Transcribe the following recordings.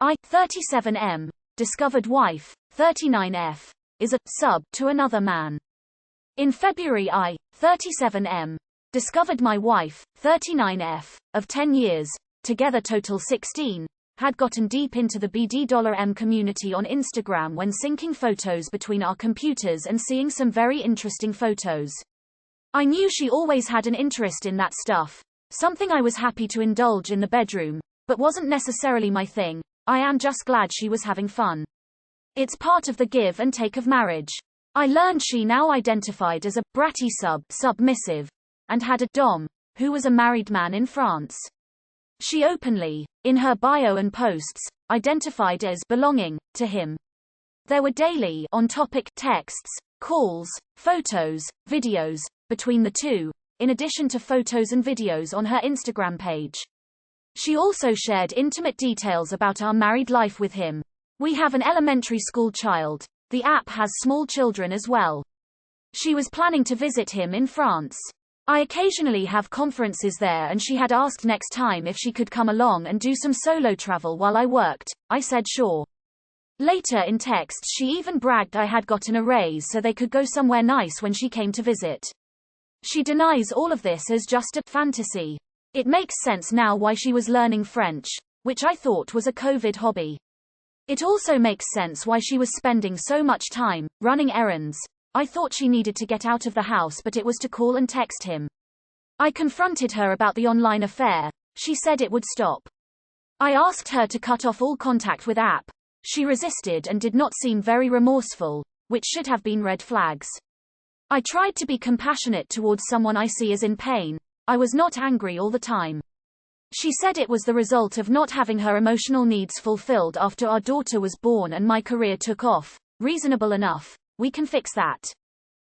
I, 37M, discovered wife, 39F, is a sub to another man. In February I, 37M, discovered my wife, 39F, of 10 years, together total 16, had gotten deep into the BD$M community on Instagram when syncing photos between our computers and seeing some very interesting photos. I knew she always had an interest in that stuff, something I was happy to indulge in the bedroom, but wasn't necessarily my thing. I am just glad she was having fun. It's part of the give and take of marriage. I learned she now identified as a bratty submissive, and had a dom, who was a married man in France. She openly, in her bio and posts, identified as belonging to him. There were daily on-topic texts, calls, photos, videos, between the two, in addition to photos and videos on her Instagram page. She also shared intimate details about our married life with him. We have an elementary school child. The app has small children as well. She was planning to visit him in France. I occasionally have conferences there and she had asked next time if she could come along and do some solo travel while I worked. I said sure. Later in texts she even bragged I had gotten a raise so they could go somewhere nice when she came to visit. She denies all of this as just a fantasy. It makes sense now why she was learning French, which I thought was a COVID hobby. It also makes sense why she was spending so much time running errands. I thought she needed to get out of the house, but it was to call and text him. I confronted her about the online affair. She said it would stop. I asked her to cut off all contact with app. She resisted and did not seem very remorseful, which should have been red flags. I tried to be compassionate towards someone I see as in pain. I was not angry all the time. She said it was the result of not having her emotional needs fulfilled after our daughter was born and my career took off. Reasonable enough. We can fix that.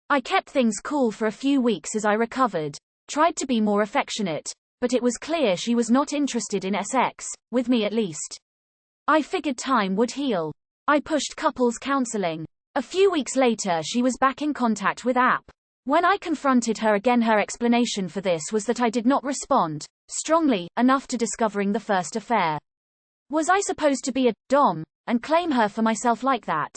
I kept things cool for a few weeks as I recovered. Tried to be more affectionate, but it was clear she was not interested in sex, with me at least. I figured time would heal. I pushed couples counseling. A few weeks later she was back in contact with app. When I confronted her again, her explanation for this was that I did not respond strongly enough to discovering the first affair. Was I supposed to be a dom and claim her for myself like that?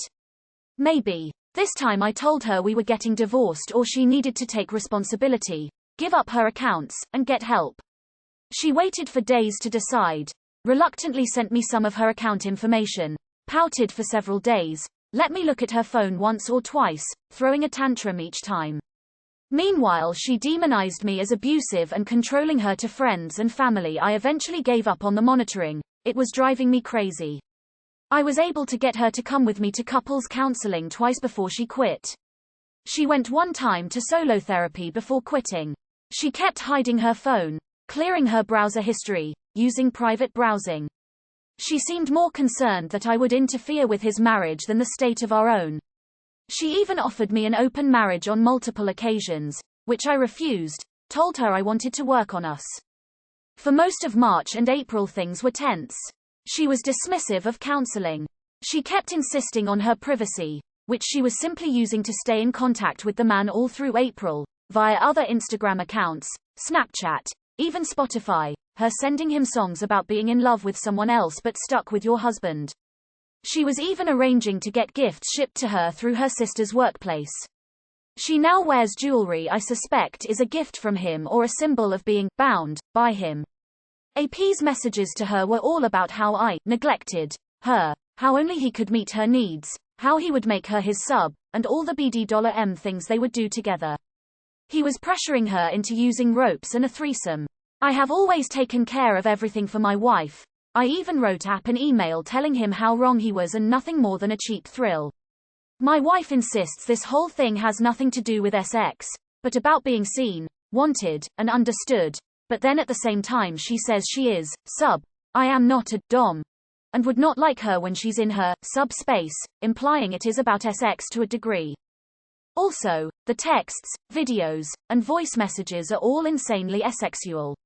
Maybe. This time I told her we were getting divorced or she needed to take responsibility, give up her accounts, and get help. She waited for days to decide, reluctantly sent me some of her account information, pouted for several days, let me look at her phone once or twice, throwing a tantrum each time. Meanwhile she demonized me as abusive and controlling her to friends and family. I eventually gave up on the monitoring. It was driving me crazy. I was able to get her to come with me to couples counseling twice before she quit. She went one time to solo therapy before quitting. She kept hiding her phone, clearing her browser history, using private browsing. She seemed more concerned that I would interfere with his marriage than the state of our own. She even offered me an open marriage on multiple occasions, which I refused, told her I wanted to work on us. For most of March and April things were tense. She was dismissive of counseling. She kept insisting on her privacy, which she was simply using to stay in contact with the man all through April, via other Instagram accounts, Snapchat, even Spotify, her sending him songs about being in love with someone else but stuck with your husband. She was even arranging to get gifts shipped to her through her sister's workplace. She now wears jewelry I suspect is a gift from him or a symbol of being bound by him. AP's messages to her were all about how I neglected her, how only he could meet her needs, how he would make her his sub, and all the BD$M things they would do together. He was pressuring her into using ropes and a threesome. I have always taken care of everything for my wife. I even wrote app an email telling him how wrong he was and nothing more than a cheap thrill. My wife insists this whole thing has nothing to do with sex, but about being seen, wanted, and understood, but then at the same time she says she is sub. I am not a dom, and would not like her when she's in her sub space, implying it is about sex to a degree. Also, the texts, videos, and voice messages are all insanely asexual.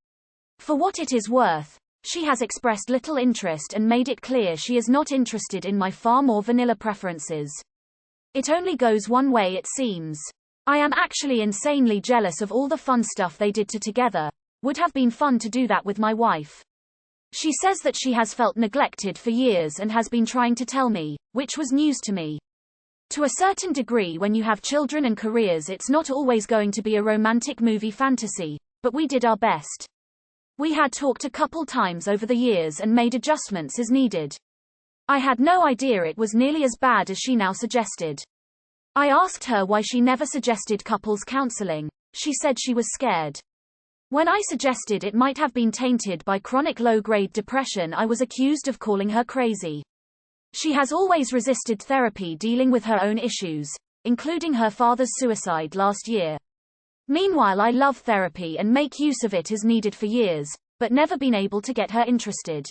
For what it is worth, she has expressed little interest and made it clear she is not interested in my far more vanilla preferences. It only goes one way it seems. I am actually insanely jealous of all the fun stuff they did together. Would have been fun to do that with my wife. She says that she has felt neglected for years and has been trying to tell me, which was news to me. To a certain degree, when you have children and careers, it's not always going to be a romantic movie fantasy, but we did our best. We had talked a couple times over the years and made adjustments as needed. I had no idea it was nearly as bad as she now suggested. I asked her why she never suggested couples counseling. She said she was scared. When I suggested it might have been tainted by chronic low-grade depression, I was accused of calling her crazy. She has always resisted therapy dealing with her own issues, including her father's suicide last year. Meanwhile, I love therapy and make use of it as needed for years, but never been able to get her interested.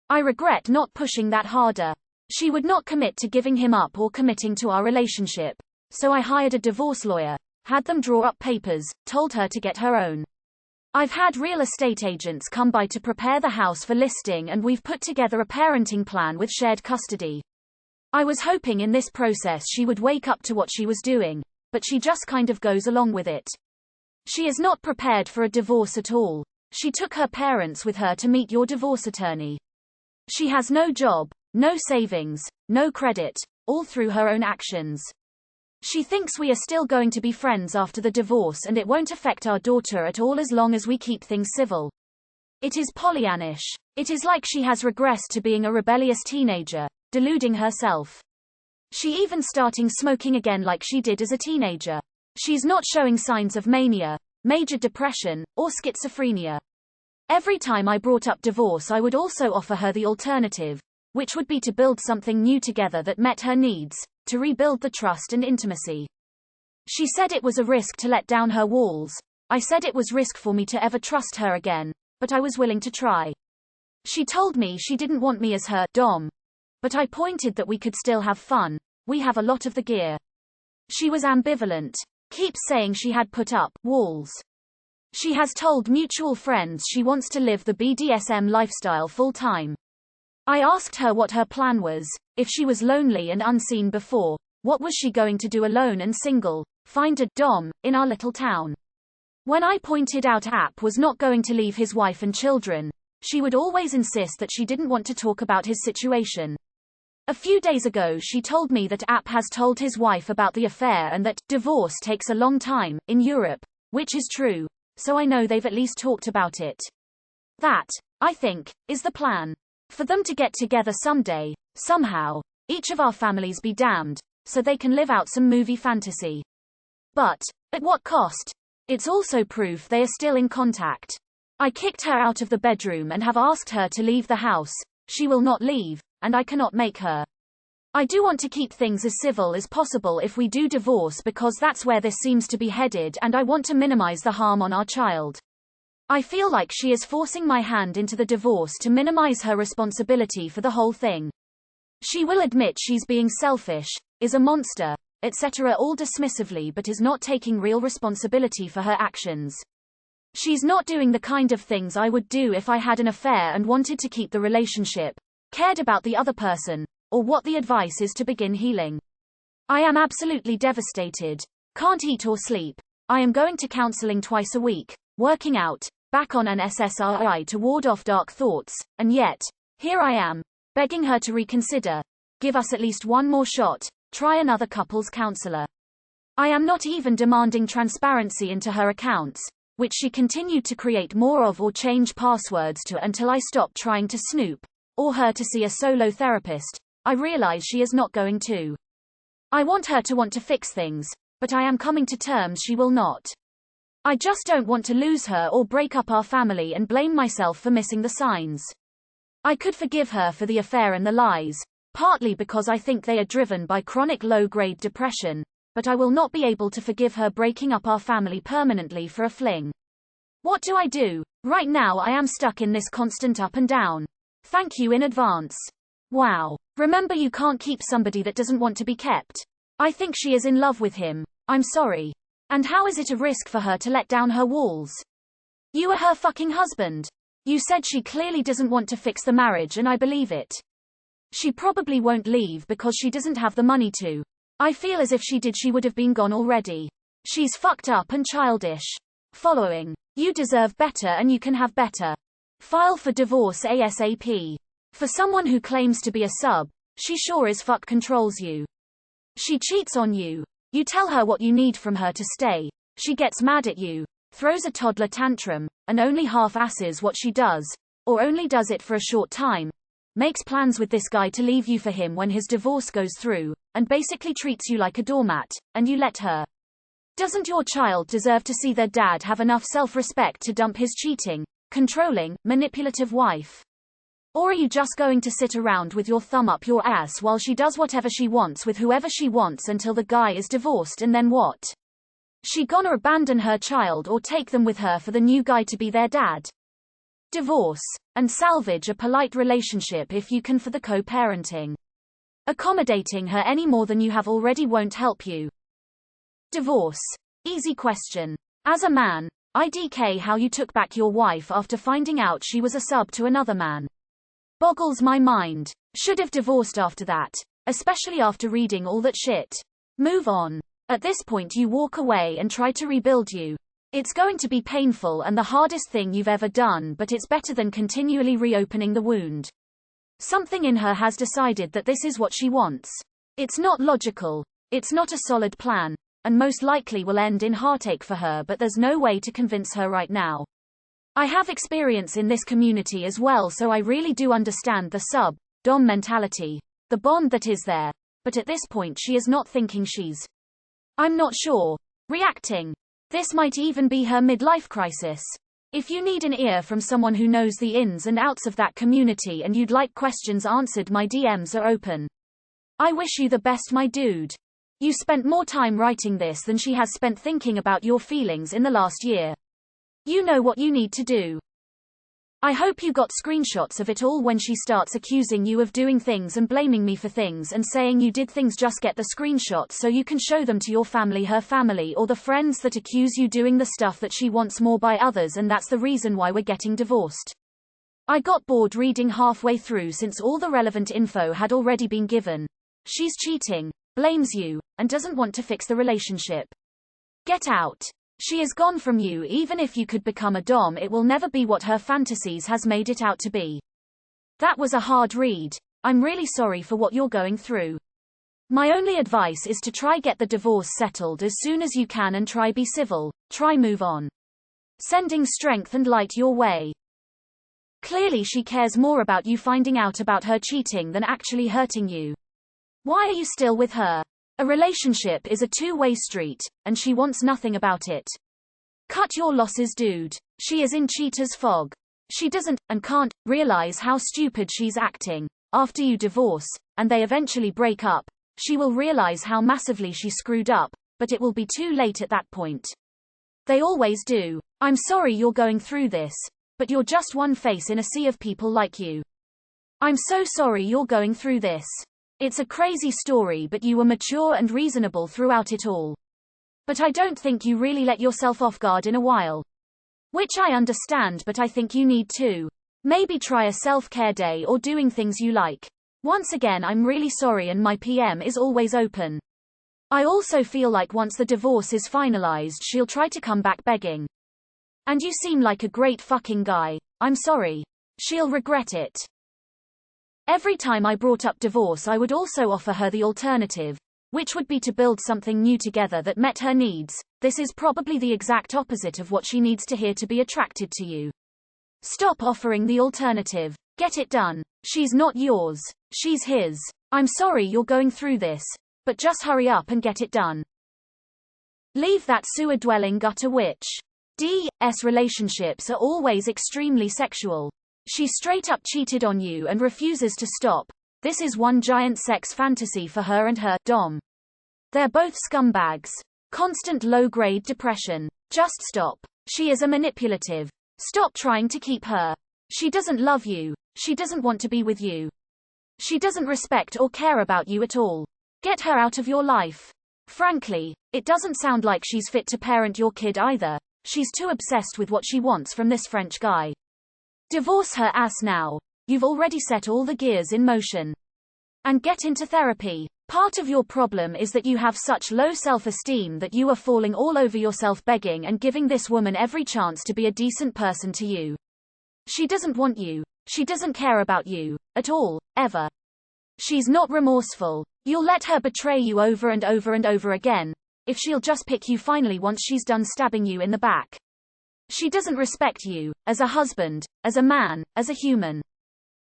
I regret not pushing that harder. She would not commit to giving him up or committing to our relationship, so I hired a divorce lawyer, had them draw up papers, told her to get her own. I've had real estate agents come by to prepare the house for listing, and we've put together a parenting plan with shared custody. I was hoping in this process she would wake up to what she was doing, but she just kind of goes along with it. She is not prepared for a divorce at all. She took her parents with her to meet your divorce attorney. She has no job, no savings, no credit, all through her own actions. She thinks we are still going to be friends after the divorce and it won't affect our daughter at all as long as we keep things civil. It is Pollyannish. It is like she has regressed to being a rebellious teenager, deluding herself. She even starting smoking again like she did as a teenager. She's not showing signs of mania, major depression, or schizophrenia. Every time I brought up divorce, I would also offer her the alternative, which would be to build something new together that met her needs, to rebuild the trust and intimacy. She said it was a risk to let down her walls. I said it was risk for me to ever trust her again, but I was willing to try. She told me she didn't want me as her dom, but I pointed that we could still have fun. We have a lot of the gear. She was ambivalent, keeps saying she had put up walls. She has told mutual friends she wants to live the BDSM lifestyle full time. I asked her what her plan was. If she was lonely and unseen before, what was she going to do alone and single? Find a dom in our little town. When I pointed out App was not going to leave his wife and children, she would always insist that she didn't want to talk about his situation. A few days ago she told me that App has told his wife about the affair and that divorce takes a long time in Europe, which is true, so I know they've at least talked about it. That, I think, is the plan. For them to get together someday, somehow, each of our families be damned, so they can live out some movie fantasy. But, at what cost? It's also proof they are still in contact. I kicked her out of the bedroom and have asked her to leave the house. She will not leave, and I cannot make her. I do want to keep things as civil as possible if we do divorce, because that's where this seems to be headed, and I want to minimize the harm on our child. I feel like she is forcing my hand into the divorce to minimize her responsibility for the whole thing. She will admit she's being selfish, is a monster, etc. all dismissively, but is not taking real responsibility for her actions. She's not doing the kind of things I would do if I had an affair and wanted to keep the relationship, cared about the other person, or what the advice is to begin healing. I am absolutely devastated. Can't eat or sleep. I am going to counseling twice a week, working out, back on an SSRI to ward off dark thoughts, and yet, here I am, begging her to reconsider, give us at least one more shot, try another couples counselor. I am not even demanding transparency into her accounts, which she continued to create more of or change passwords to until I stopped trying to snoop, or her to see a solo therapist. I realize she is not going to. I want her to want to fix things, but I am coming to terms she will not. I just don't want to lose her or break up our family and blame myself for missing the signs. I could forgive her for the affair and the lies, partly because I think they are driven by chronic low-grade depression, but I will not be able to forgive her breaking up our family permanently for a fling. What do I do? Right now I am stuck in this constant up and down. Thank you in advance. Wow. Remember, you can't keep somebody that doesn't want to be kept. I think she is in love with him. I'm sorry. And how is it a risk for her to let down her walls? You are her fucking husband. You said she clearly doesn't want to fix the marriage, and I believe it. She probably won't leave because she doesn't have the money to. I feel as if she did, she would have been gone already. She's fucked up and childish. Following. You deserve better and you can have better. File for divorce ASAP. For someone who claims to be a sub, she sure as fuck controls you. She cheats on you. You tell her what you need from her to stay. She gets mad at you, throws a toddler tantrum, and only half-asses what she does, or only does it for a short time. Makes plans with this guy to leave you for him when his divorce goes through, and basically treats you like a doormat, and you let her. Doesn't your child deserve to see their dad have enough self-respect to dump his cheating, controlling, manipulative wife? Or are you just going to sit around with your thumb up your ass while she does whatever she wants with whoever she wants until the guy is divorced, and then what? She gonna abandon her child or take them with her for the new guy to be their dad? Divorce, and salvage a polite relationship if you can for the co-parenting. Accommodating her any more than you have already won't help you. Divorce. Easy question. As a man, IDK how you took back your wife after finding out she was a sub to another man. Boggles my mind. Should have divorced after that, especially after reading all that shit. Move on. At this point you walk away and try to rebuild you. It's going to be painful and the hardest thing you've ever done, but it's better than continually reopening the wound. Something in her has decided that this is what she wants. It's not logical. It's not a solid plan, and most likely will end in heartache for her, but there's no way to convince her right now. I have experience in this community as well, so I really do understand the sub-dom mentality, the bond that is there, but at this point she is not thinking she's, I'm not sure, reacting. This might even be her midlife crisis. If you need an ear from someone who knows the ins and outs of that community and you'd like questions answered, my DMs are open. I wish you the best, my dude. You spent more time writing this than she has spent thinking about your feelings in the last year. You know what you need to do. I hope you got screenshots of it all when she starts accusing you of doing things and blaming me for things and saying you did things. Just get the screenshots so you can show them to your family, her family, or the friends that accuse you doing the stuff that she wants more by others, and that's the reason why we're getting divorced. I got bored reading halfway through since all the relevant info had already been given. She's cheating, blames you, and doesn't want to fix the relationship. Get out. She is gone from you. Even if you could become a dom, it will never be what her fantasies has made it out to be. That was a hard read. I'm really sorry for what you're going through. My only advice is to try get the divorce settled as soon as you can and try be civil, try move on. Sending strength and light your way. Clearly she cares more about you finding out about her cheating than actually hurting you. Why are you still with her? A relationship is a two-way street, and she wants nothing about it. Cut your losses, dude. She is in cheater's fog. She doesn't, and can't, realize how stupid she's acting. After you divorce, and they eventually break up, she will realize how massively she screwed up, but it will be too late at that point. They always do. I'm sorry you're going through this, but you're just one face in a sea of people like you. I'm so sorry you're going through this. It's a crazy story, but you were mature and reasonable throughout it all. But I don't think you really let yourself off guard in a while. Which I understand, but I think you need to. Maybe try a self-care day or doing things you like. Once again, I'm really sorry and my PM is always open. I also feel like once the divorce is finalized, she'll try to come back begging. And you seem like a great fucking guy. I'm sorry. She'll regret it. Every time I brought up divorce, I would also offer her the alternative, which would be to build something new together that met her needs. This is probably the exact opposite of what she needs to hear to be attracted to you. Stop offering the alternative. Get it done. She's not yours. She's his. I'm sorry you're going through this, but just hurry up and get it done. Leave that sewer-dwelling gutter witch. D.S. relationships are always extremely sexual. She straight up cheated on you and refuses to stop. This is one giant sex fantasy for her and her dom. They're both scumbags. Constant low-grade depression. Just stop. She is a manipulative. Stop trying to keep her. She doesn't love you. She doesn't want to be with you. She doesn't respect or care about you at all. Get her out of your life. Frankly, it doesn't sound like she's fit to parent your kid either. She's too obsessed with what she wants from this French guy. Divorce her ass now. You've already set all the gears in motion. And get into therapy. Part of your problem is that you have such low self-esteem that you are falling all over yourself begging and giving this woman every chance to be a decent person to you. She doesn't want you. She doesn't care about you. At all. Ever. She's not remorseful. You'll let her betray you over and over and over again, if she'll just pick you finally once she's done stabbing you in the back. She doesn't respect you, as a husband, as a man, as a human.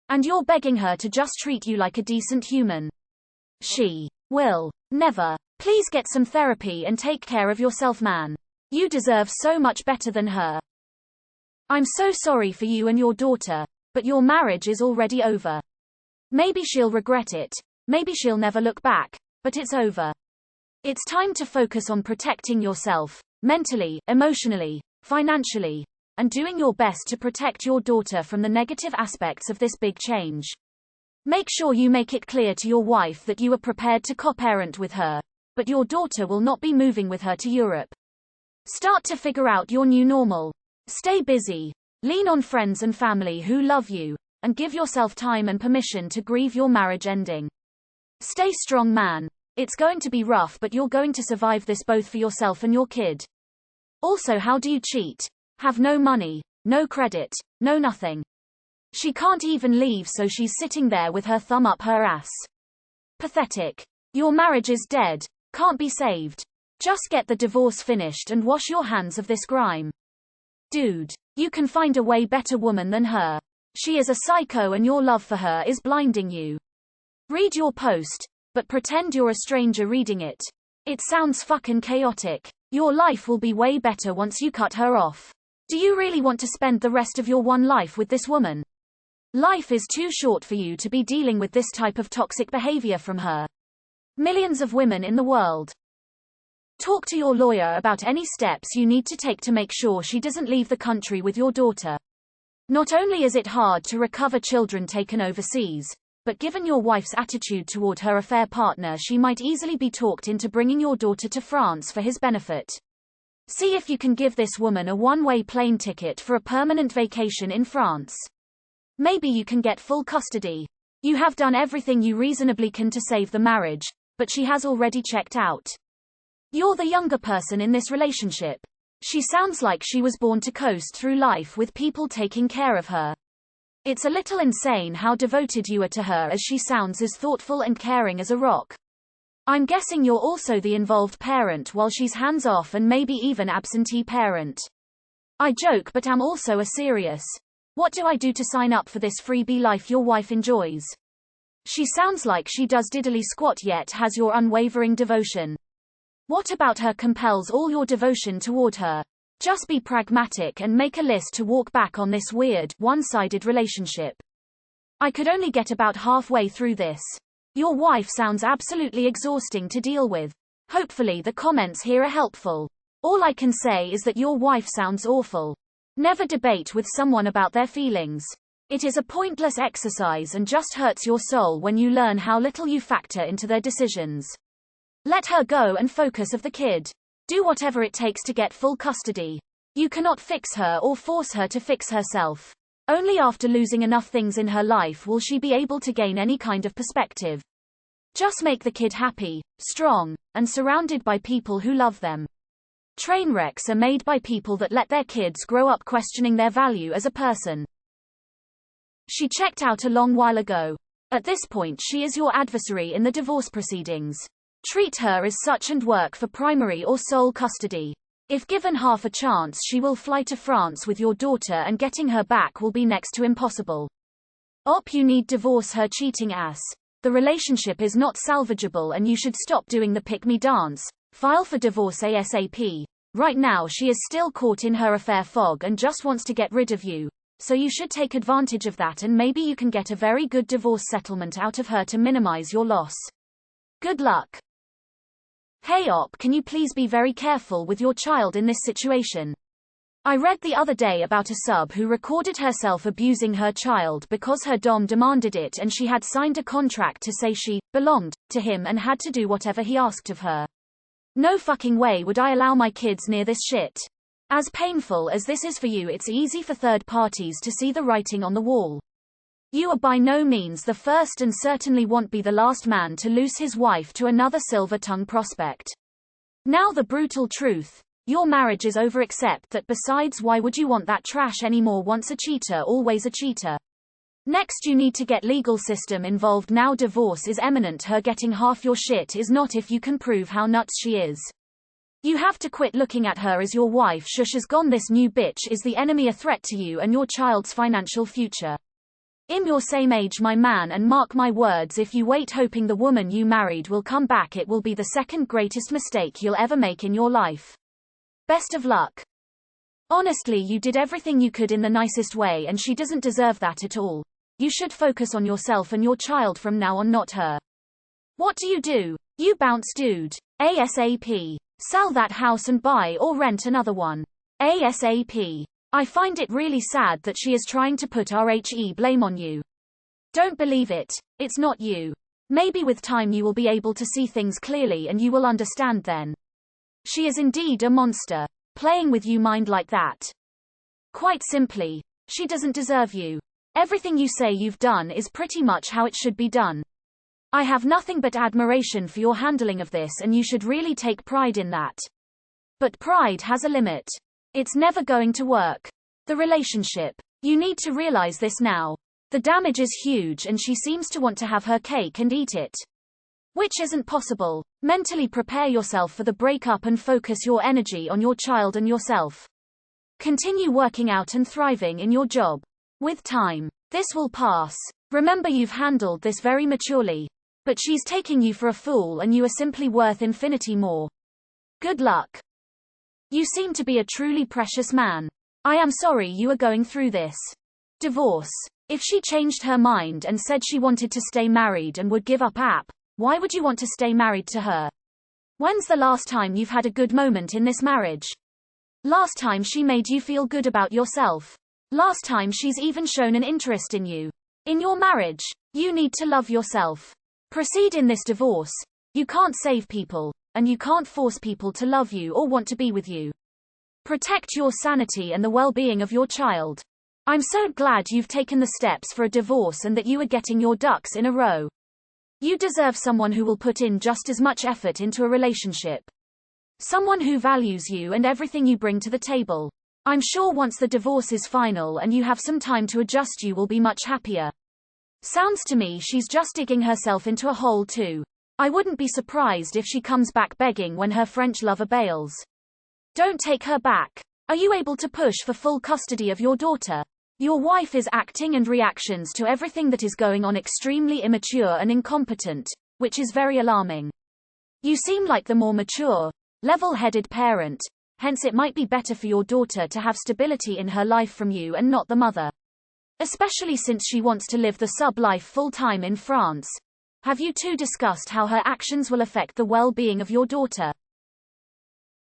And you're begging her to just treat you like a decent human. She will never. Please get some therapy and take care of yourself, man. You deserve so much better than her. I'm so sorry for you and your daughter, but your marriage is already over. Maybe she'll regret it. Maybe she'll never look back, but it's over. It's time to focus on protecting yourself, mentally, emotionally, financially, and doing your best to protect your daughter from the negative aspects of this big change. Make sure you make it clear to your wife that you are prepared to co-parent with her, but your daughter will not be moving with her to Europe. Start to figure out your new normal. Stay busy. Lean on friends and family who love you, and give yourself time and permission to grieve your marriage ending. Stay strong, man. It's going to be rough, but you're going to survive this both for yourself and your kid. Also, how do you cheat? Have no money, no credit, no nothing. She can't even leave, so she's sitting there with her thumb up her ass. Pathetic. Your marriage is dead. Can't be saved. Just get the divorce finished and wash your hands of this grime. Dude, you can find a way better woman than her. She is a psycho and your love for her is blinding you. Read your post, but pretend you're a stranger reading it. It sounds fucking chaotic. Your life will be way better once you cut her off. Do you really want to spend the rest of your one life with this woman? Life is too short for you to be dealing with this type of toxic behavior from her. Millions of women in the world. Talk to your lawyer about any steps you need to take to make sure she doesn't leave the country with your daughter. Not only is it hard to recover children taken overseas, but given your wife's attitude toward her affair partner, she might easily be talked into bringing your daughter to France for his benefit. See if you can give this woman a one-way plane ticket for a permanent vacation in France. Maybe you can get full custody. You have done everything you reasonably can to save the marriage, but she has already checked out. You're the younger person in this relationship. She sounds like she was born to coast through life with people taking care of her. It's a little insane how devoted you are to her, as she sounds as thoughtful and caring as a rock. I'm guessing you're also the involved parent while she's hands-off and maybe even absentee parent. I joke, but I'm also a serious. What do I do to sign up for this freebie life your wife enjoys? She sounds like she does diddly squat yet has your unwavering devotion. What about her compels all your devotion toward her? Just be pragmatic and make a list to walk back on this weird, one-sided relationship. I could only get about halfway through this. Your wife sounds absolutely exhausting to deal with. Hopefully the comments here are helpful. All I can say is that your wife sounds awful. Never debate with someone about their feelings. It is a pointless exercise and just hurts your soul when you learn how little you factor into their decisions. Let her go and focus of the kid. Do whatever it takes to get full custody. You cannot fix her or force her to fix herself. Only after losing enough things in her life will she be able to gain any kind of perspective. Just make the kid happy, strong, and surrounded by people who love them. Train wrecks are made by people that let their kids grow up questioning their value as a person. She checked out a long while ago. At this point she is your adversary in the divorce proceedings. Treat her as such and work for primary or sole custody. If given half a chance, she will fly to France with your daughter and getting her back will be next to impossible. You need divorce her cheating ass. The relationship is not salvageable and you should stop doing the pick me dance. File for divorce ASAP. Right now she is still caught in her affair fog and just wants to get rid of you. So you should take advantage of that and maybe you can get a very good divorce settlement out of her to minimize your loss. Good luck. Hey can you please be very careful with your child in this situation? I read the other day about a sub who recorded herself abusing her child because her dom demanded it and she had signed a contract to say she belonged to him and had to do whatever he asked of her. No fucking way would I allow my kids near this shit. As painful as this is for you, it's easy for third parties to see the writing on the wall. You are by no means the first and certainly won't be the last man to lose his wife to another silver-tongued prospect. Now the brutal truth. Your marriage is over, except that besides, why would you want that trash anymore? Once a cheater, always a cheater. Next, you need to get legal system involved now. Divorce is imminent. Her getting half your shit is not, if you can prove how nuts she is. You have to quit looking at her as your wife. Shush is gone. This new bitch is the enemy, a threat to you and your child's financial future. I'm your same age, my man, and mark my words, if you wait hoping the woman you married will come back, it will be the second greatest mistake you'll ever make in your life. Best of luck. Honestly, you did everything you could in the nicest way, and she doesn't deserve that at all. You should focus on yourself and your child from now on, not her. What do? You bounce, dude. ASAP. Sell that house and buy or rent another one. ASAP. I find it really sad that she is trying to put RHE blame on you. Don't believe it. It's not you. Maybe with time you will be able to see things clearly and you will understand then. She is indeed a monster. Playing with you mind like that. Quite simply, she doesn't deserve you. Everything you say you've done is pretty much how it should be done. I have nothing but admiration for your handling of this, and you should really take pride in that. But pride has a limit. It's never going to work. The relationship. You need to realize this now. The damage is huge and she seems to want to have her cake and eat it. Which isn't possible. Mentally prepare yourself for the breakup and focus your energy on your child and yourself. Continue working out and thriving in your job. With time, this will pass. Remember, you've handled this very maturely. But she's taking you for a fool and you are simply worth infinity more. Good luck. You seem to be a truly precious man. I am sorry you are going through this. Divorce. If she changed her mind and said she wanted to stay married and would give up why would you want to stay married to her? When's the last time you've had a good moment in this marriage? Last time she made you feel good about yourself? Last time she's even shown an interest in you? In your marriage, you need to love yourself. Proceed in this divorce. You can't save people, and you can't force people to love you or want to be with you. Protect your sanity and the well-being of your child. I'm so glad you've taken the steps for a divorce and that you are getting your ducks in a row. You deserve someone who will put in just as much effort into a relationship. Someone who values you and everything you bring to the table. I'm sure once the divorce is final and you have some time to adjust, you will be much happier. Sounds to me she's just digging herself into a hole too. I wouldn't be surprised if she comes back begging when her French lover bails. Don't take her back. Are you able to push for full custody of your daughter? Your wife is acting and reactions to everything that is going on extremely immature and incompetent, which is very alarming. You seem like the more mature, level-headed parent, hence it might be better for your daughter to have stability in her life from you and not the mother. Especially since she wants to live the sub-life full-time in France. Have you two discussed how her actions will affect the well-being of your daughter?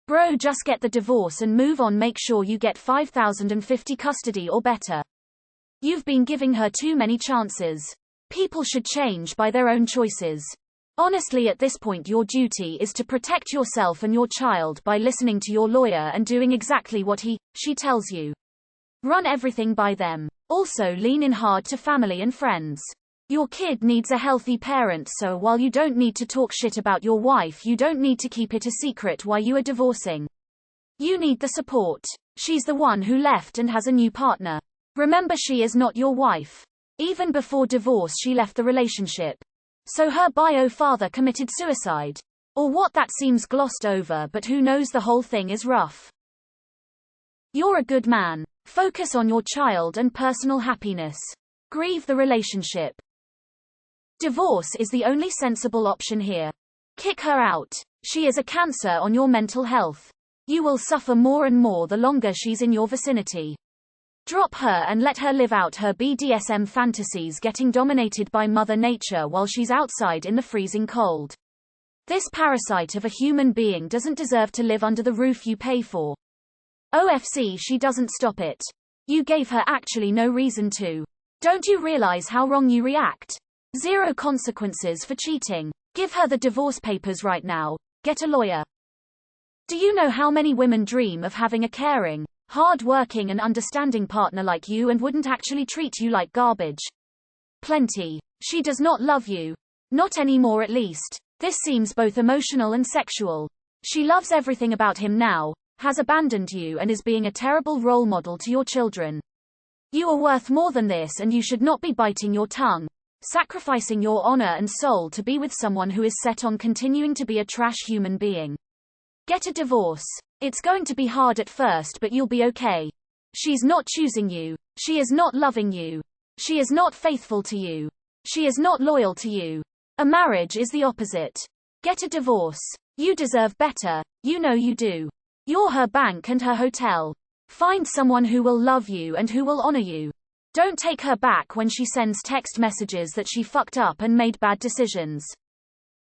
Bro, just get the divorce and move on. Make sure you get 5,050 custody or better. You've been giving her too many chances. People should change by their own choices. Honestly, at this point your duty is to protect yourself and your child by listening to your lawyer and doing exactly what she tells you. Run everything by them. Also lean in hard to family and friends. Your kid needs a healthy parent, so while you don't need to talk shit about your wife, you don't need to keep it a secret why you are divorcing. You need the support. She's the one who left and has a new partner. Remember, she is not your wife. Even before divorce she left the relationship. So her bio father committed suicide. Or what, that seems glossed over, but who knows, the whole thing is rough. You're a good man. Focus on your child and personal happiness. Grieve the relationship. Divorce is the only sensible option here. Kick her out. She is a cancer on your mental health. You will suffer more and more the longer she's in your vicinity. Drop her and let her live out her BDSM fantasies, getting dominated by Mother Nature while she's outside in the freezing cold. This parasite of a human being doesn't deserve to live under the roof you pay for. OFC, she doesn't stop it. You gave her actually no reason to. Don't you realize how wrong you react? Zero consequences for cheating. Give her the divorce papers right now. Get a lawyer. Do you know how many women dream of having a caring, hard-working and understanding partner like you and wouldn't actually treat you like garbage? Plenty. She does not love you. Not anymore, at least. This seems both emotional and sexual. She loves everything about him now, has abandoned you and is being a terrible role model to your children. You are worth more than this, and you should not be biting your tongue, sacrificing your honor and soul to be with someone who is set on continuing to be a trash human being. Get a divorce. It's going to be hard at first, but you'll be okay. She's not choosing you. She is not loving you. She is not faithful to you. She is not loyal to you. A marriage is the opposite. Get a divorce. You deserve better. You know you do. You're her bank and her hotel. Find someone who will love you and who will honor you. Don't take her back when she sends text messages that she fucked up and made bad decisions.